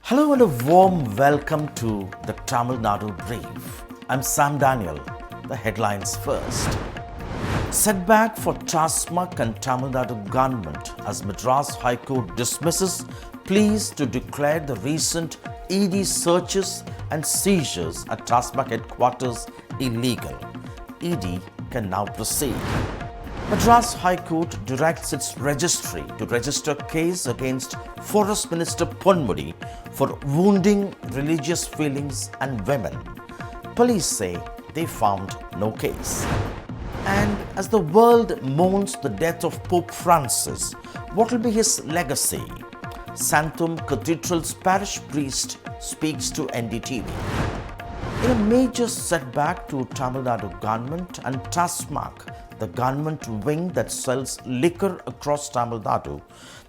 Hello and a warm welcome to the Tamil Nadu Brief. I'm Sam Daniel. The headlines first. Setback for TASMAC and Tamil Nadu government as Madras High Court dismisses pleas to declare the recent ED searches and seizures at TASMAC headquarters illegal. ED can now proceed. Madras High Court directs its registry to register case against Forest Minister Ponmudy for wounding religious feelings and women. Police say they found no case. And as the world mourns the death of Pope Francis, what will be his legacy? Santhome Cathedral's parish priest speaks to NDTV. In a major setback to Tamil Nadu government and TASMAC, the government wing that sells liquor across Tamil Nadu,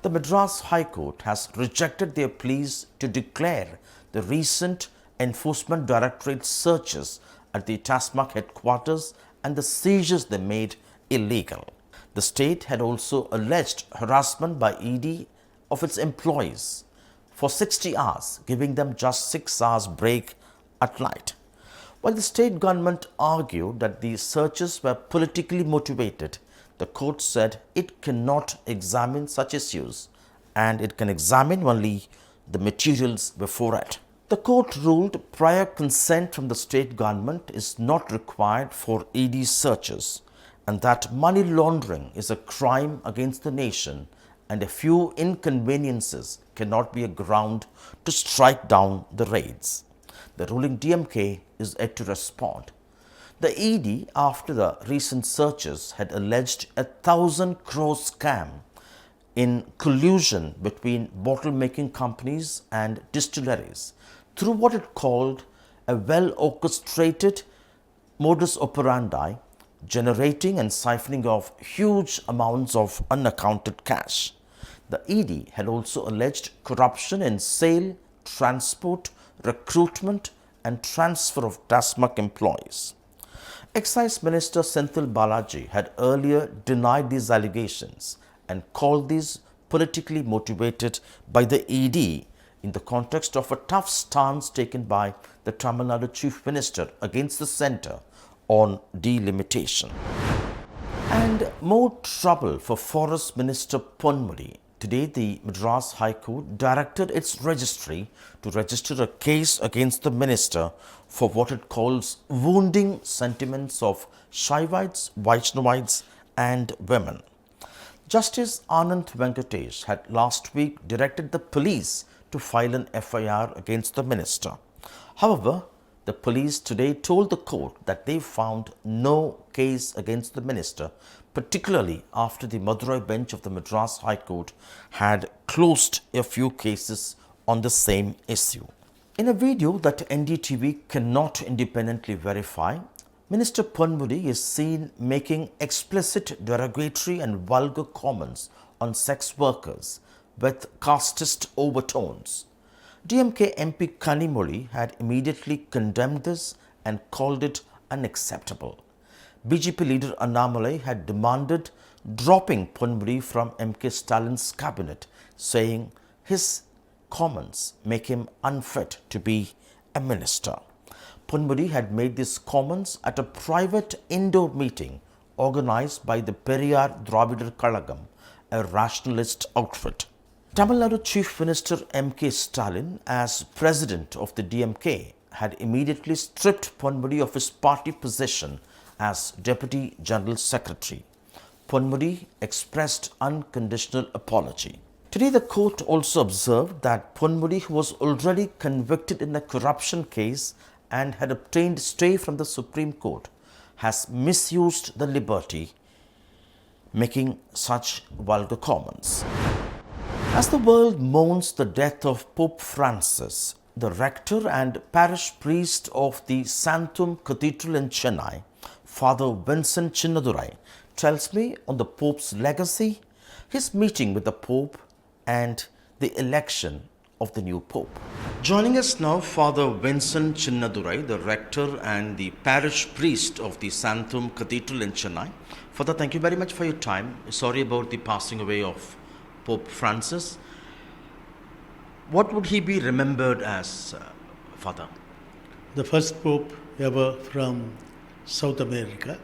the Madras High Court has rejected their pleas to declare the recent Enforcement Directorate searches at the TASMAC headquarters and the seizures they made illegal. The state had also alleged harassment by ED of its employees for 60 hours, giving them just 6 hours break at night. While the state government argued that the searches were politically motivated, the court said it cannot examine such issues and it can examine only the materials before it. The court ruled prior consent from the state government is not required for ED searches and that money laundering is a crime against the nation and a few inconveniences cannot be a ground to strike down the raids. The ruling DMK is yet to respond. The ED, after the recent searches, had alleged 1,000 crore scam in collusion between bottle-making companies and distilleries through what it called a well-orchestrated modus operandi, generating and siphoning off huge amounts of unaccounted cash. The ED had also alleged corruption in sale, transport, recruitment and transfer of TASMAC employees. Excise Minister Senthil Balaji had earlier denied these allegations and called these politically motivated by the ED in the context of a tough stance taken by the Tamil Nadu Chief Minister against the centre on delimitation. And more trouble for Forest Minister Ponmudy. Today, the Madras High Court directed its registry to register a case against the minister for what it calls wounding sentiments of Saivaites, Vaishnavaites and women. Justice Anand Venkatesh had last week directed the police to file an FIR against the minister. However, the police today told the court that they found no case against the minister, particularly after the Madurai bench of the Madras High Court had closed a few cases on the same issue. In a video that NDTV cannot independently verify, Minister Ponmudy is seen making explicit derogatory and vulgar comments on sex workers with casteist overtones. DMK MP Kanimozhi had immediately condemned this and called it unacceptable. BJP leader Annamalai had demanded dropping Ponmudy from MK Stalin's cabinet, saying his comments make him unfit to be a minister. Ponmudy had made these comments at a private indoor meeting organized by the Periyar Dravidar Kalagam, a rationalist outfit. Tamil Nadu Chief Minister M.K. Stalin, as president of the DMK, had immediately stripped Ponmudy of his party position as Deputy General Secretary. Ponmudy expressed unconditional apology. Today, the court also observed that Ponmudy, who was already convicted in a corruption case and had obtained stay from the Supreme Court, has misused the liberty, making such vulgar comments. As the world mourns the death of Pope Francis, the rector and parish priest of the Santhome Cathedral in Chennai, Fr Vincent Chinnadurai, tells me on the Pope's legacy, his meeting with the Pope and the election of the new Pope. Joining us now, Fr Vincent Chinnadurai, the rector and the parish priest of the Santhome Cathedral in Chennai. Father, thank you very much for your time. Sorry about the passing away of Pope Francis. What would he be remembered as, Father? The first Pope ever from South America.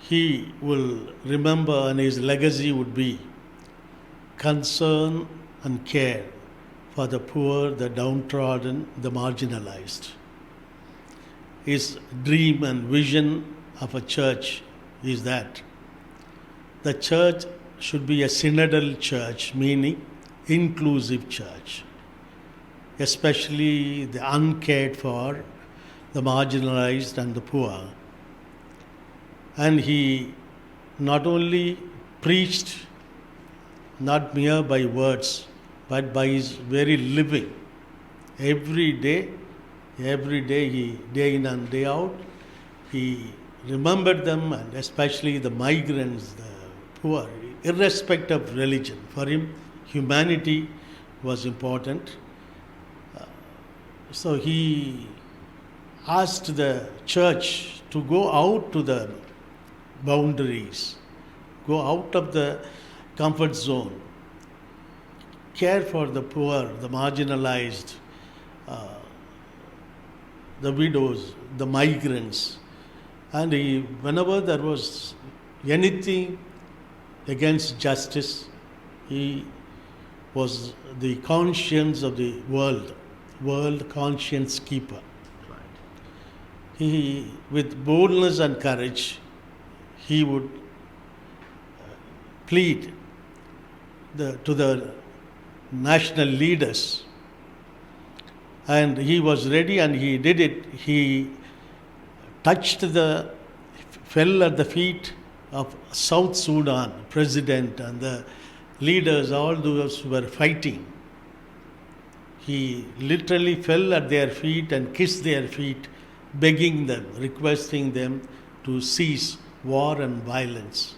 He will remember, and his legacy would be concern and care for the poor, the downtrodden, the marginalized. His dream and vision of a church is that the church should be a synodal church, meaning inclusive church, especially the uncared for, the marginalized and the poor. And he not only preached, not mere by words, but by his very living. Every day, he, day in and day out, he remembered them, and especially the migrants, the poor, irrespective of religion. For him, humanity was important. So he asked the church to go out to the boundaries, go out of the comfort zone, care for the poor, the marginalized, the widows, the migrants. And whenever there was anything against justice, he was the conscience of the world conscience keeper. Right. He, with boldness and courage, he would plead to the national leaders, and he was ready, and he did it. He fell at the feet of South Sudan president and the leaders, all those who were fighting. He literally fell at their feet and kissed their feet, begging them, requesting them to cease war and violence.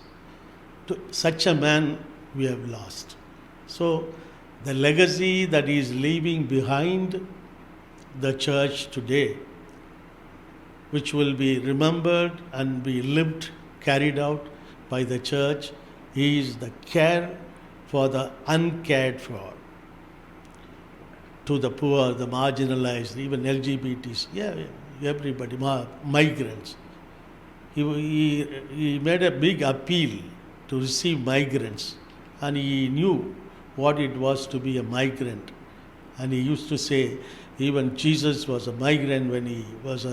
To such a man we have lost. So the legacy that he is leaving behind the church today, which will be remembered and be lived, carried out by the church, is the care for the uncared for, to the poor, the marginalized, even LGBTs, everybody, migrants. He made a big appeal to receive migrants, and he knew what it was to be a migrant. And he used to say, even Jesus was a migrant when he was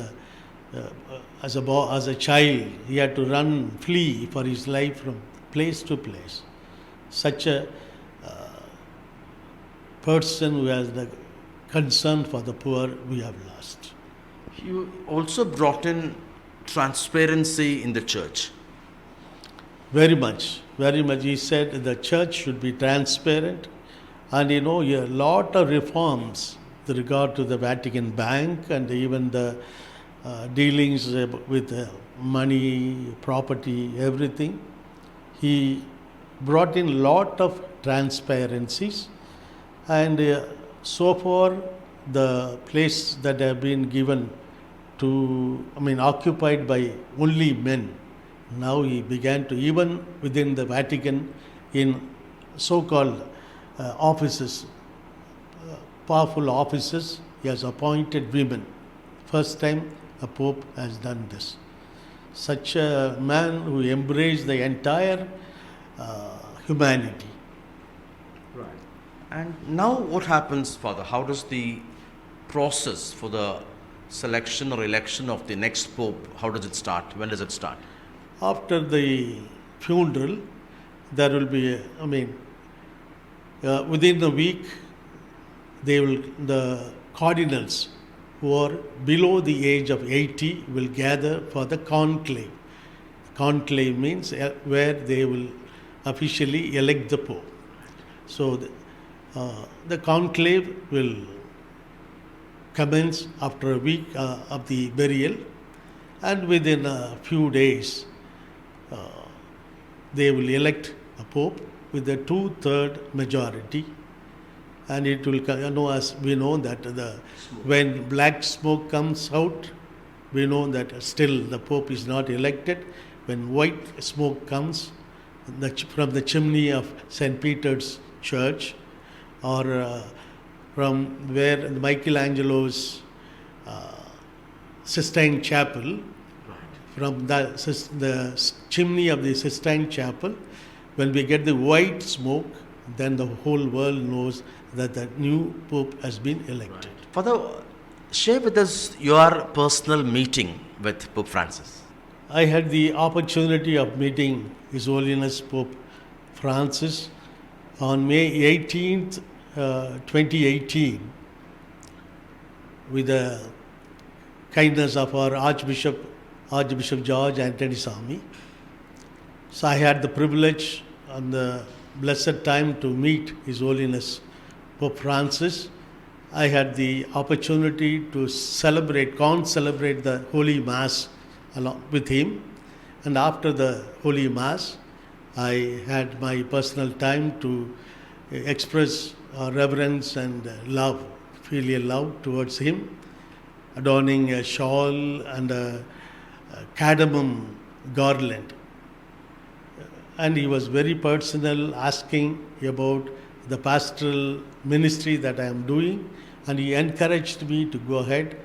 as a child. He had to flee for his life from place to place. Such a person who has the concern for the poor, we have lost. You also brought in transparency in the church. Very much. He said the church should be transparent, and a lot of reforms with regard to the Vatican Bank and even the dealings with money, property, everything. He brought in a lot of transparencies, and so far the place that have been given occupied by only men. Now he began to, even within the Vatican, in so-called offices, powerful offices, he has appointed women. First time a pope has done this. Such a man who embraced the entire humanity. Right. And now what happens, Father? How does the process for the selection or election of the next pope, how does it start? When does it start? After the funeral, there will be, within a week, the cardinals who are below the age of 80 will gather for the conclave. Conclave means where they will officially elect the pope. So the conclave will commence after a week of the burial, and within a few days they will elect a pope with a 2/3 majority. And it will, as we know that when black smoke comes out, we know that still the pope is not elected. When white smoke comes from the chimney of St. Peter's Church, or from where Michelangelo's Sistine Chapel, from the chimney of the Sistine Chapel, when we get the white smoke, then the whole world knows that the new Pope has been elected. Father, share with us your personal meeting with Pope Francis. I had the opportunity of meeting His Holiness Pope Francis on May 18th, 2018, with the kindness of our Archbishop George Anthony Sami. So I had the privilege and the blessed time to meet His Holiness Pope Francis. I had the opportunity to concelebrate the Holy Mass along with him. And after the Holy Mass, I had my personal time to express reverence and love, filial love towards him, adorning a shawl and a cardamom garland. And he was very personal, asking about the pastoral ministry that I am doing, and he encouraged me to go ahead,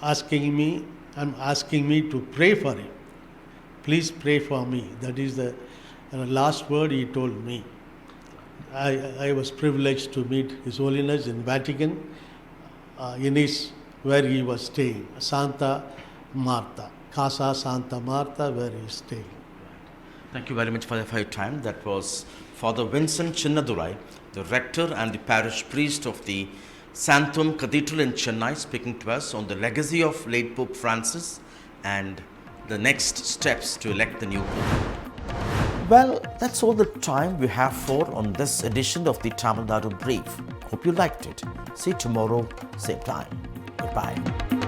asking me to pray for him. Please pray for me. That is the last word he told me. I was privileged to meet His Holiness in Vatican, where he was staying, Santa Marta, Casa Santa Marta, where he is staying. Thank you very much for your time. That was Fr Vincent Chinnadurai, the rector and the parish priest of the Santhome Cathedral in Chennai, speaking to us on the legacy of late Pope Francis and the next steps to elect the new Pope. Well, that's all the time we have for on this edition of the Tamil Nadu Brief. Hope you liked it. See you tomorrow, same time. Goodbye.